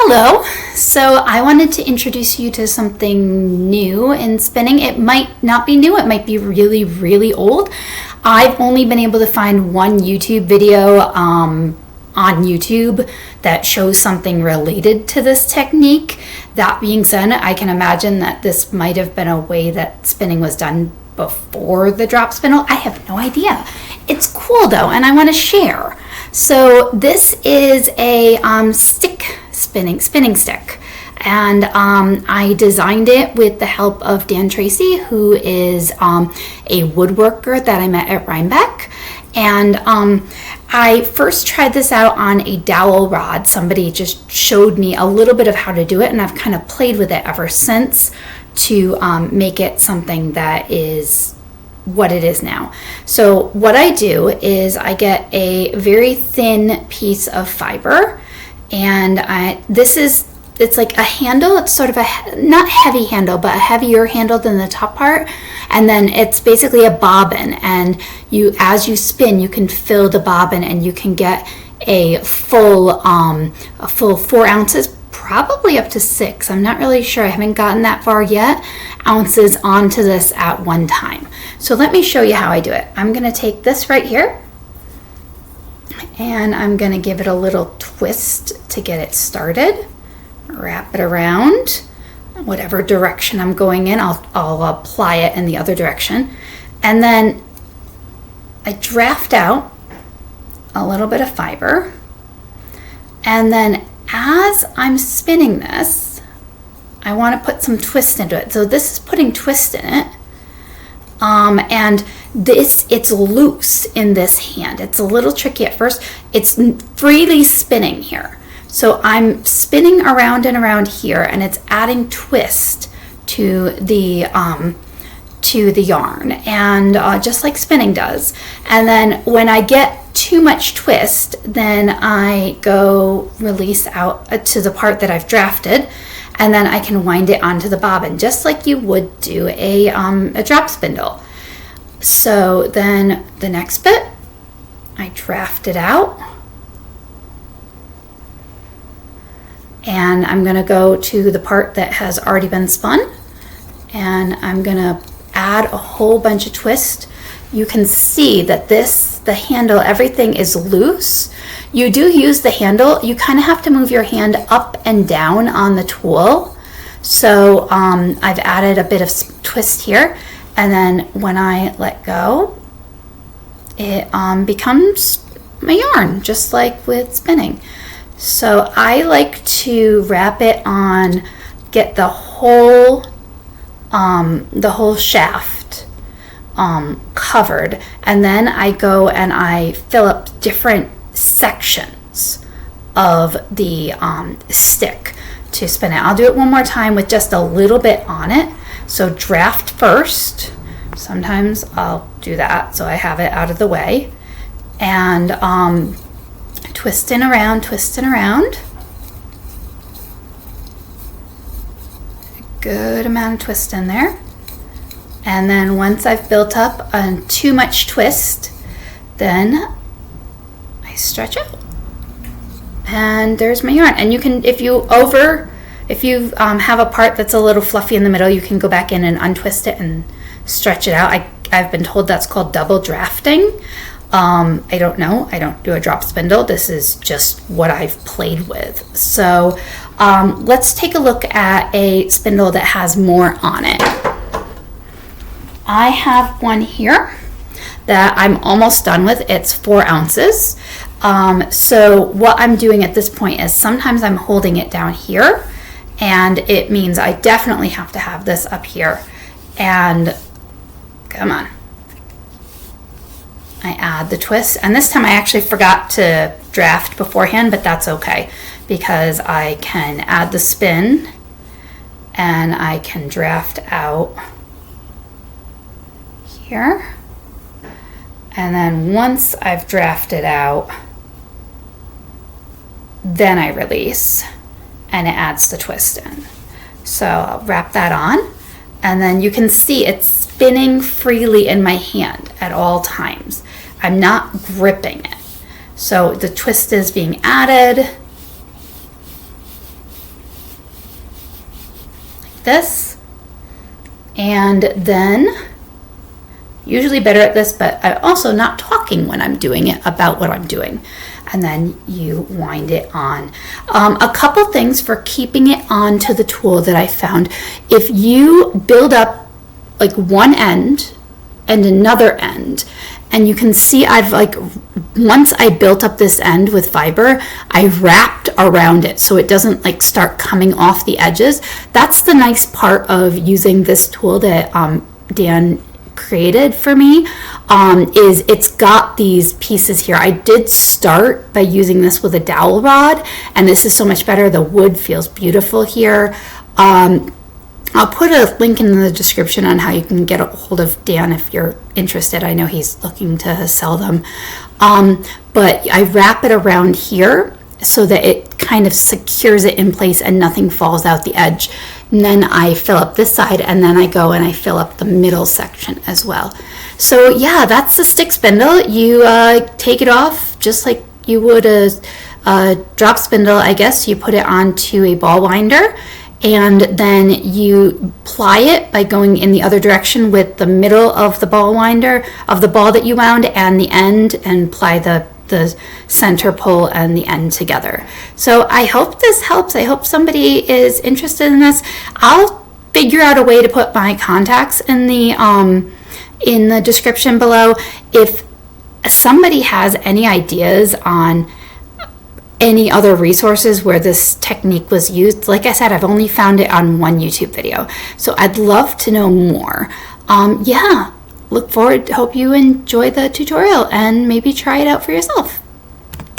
Hello. So I wanted to introduce you to something new in spinning. It might not be new, it might be really, really old. I've only been able to find one YouTube video on YouTube that shows something related to this technique. That being said, I can imagine that this might have been a way that spinning was done before the drop spindle. I have no idea. It's cool though, and I want to share. So this is a spinning stick, and I designed it with the help of Dan Tracy, who is a woodworker that I met at Rhinebeck. And I first tried this out on a dowel rod. Somebody just showed me a little bit of how to do it, and I've kind of played with it ever since to make it something that is what it is now. So what I do is I get a very thin piece of fiber, and it's like a handle. It's sort of a not heavy handle, but a heavier handle than the top part, and then it's basically a bobbin, and as you spin you can fill the bobbin and you can get a full 4 ounces, probably up to 6, I'm not really sure, I haven't gotten that far yet, ounces onto this at one time. So let me show you how I do it. I'm going to take this right here and I'm going to give it a little twist to get it started. Wrap it around whatever direction I'm going in. I'll apply it in the other direction, and then I draft out a little bit of fiber, and then as I'm spinning this, I want to put some twist into it. So this is putting twist in it, and it's loose in this hand. It's a little tricky at first. It's freely spinning here. So I'm spinning around and around here, and it's adding twist to the yarn, and just like spinning does. And then when I get too much twist, then I go release out to the part that I've drafted, and then I can wind it onto the bobbin, just like you would do a drop spindle. So then the next bit, I draft it out, and I'm going to go to the part that has already been spun, and I'm going to add a whole bunch of twist. You can see that the handle, everything is loose. You do use the handle. You kind of have to move your hand up and down on the tool. So I've added a bit of twist here, and then when I let go, it becomes my yarn, just like with spinning. So I like to wrap it on, get the whole shaft covered, and then I go and I fill up different sections of the stick to spin it. I'll do it one more time with just a little bit on it. So draft first. Sometimes I'll do that so I have it out of the way, and twisting around. A good amount of twist in there. And then once I've built up too much twist, then I stretch out. And there's my yarn. And you can, if you have a part that's a little fluffy in the middle, you can go back in and untwist it and stretch it out. I've been told that's called double drafting. I don't know. I don't do a drop spindle. This is just what I've played with. So let's take a look at a spindle that has more on it. I have one here that I'm almost done with. It's 4 ounces. So what I'm doing at this point is sometimes I'm holding it down here, and it means I definitely have to have this up here. And come on. I add the twist, and this time I actually forgot to draft beforehand, but that's okay because I can add the spin and I can draft out here, and then once I've drafted out, then I release and it adds the twist in. So I'll wrap that on, and then you can see it's spinning freely in my hand at all times. I'm not gripping it. So the twist is being added, this, and then usually better at this, but I'm also not talking when I'm doing it about what I'm doing. And then you wind it on. A couple things for keeping it onto the tool that I found. If you build up like one end and another end, and you can see I've once I built up this end with fiber, I wrapped around it so it doesn't start coming off the edges. That's the nice part of using this tool that Dan created for me, is it's got these pieces here. I did start by using this with a dowel rod, and this is so much better. The wood feels beautiful here. I'll put a link in the description on how you can get a hold of Dan if you're interested. I know he's looking to sell them. But I wrap it around here so that it kind of secures it in place and nothing falls out the edge. And then I fill up this side, and then I go and I fill up the middle section as well. So yeah, that's the stick spindle. You take it off just like you would a drop spindle, I guess. You put it onto a ball winder, and then you ply it by going in the other direction with the middle of the ball winder, of the ball that you wound, and the end, and ply the center pole and the end together. So I hope this helps. I hope somebody is interested in this. I'll figure out a way to put my contacts in the description below. If somebody has any ideas on any other resources where this technique was used, like I said, I've only found it on one YouTube video, so I'd love to know more. Yeah, look forward, hope you enjoy the tutorial and maybe try it out for yourself.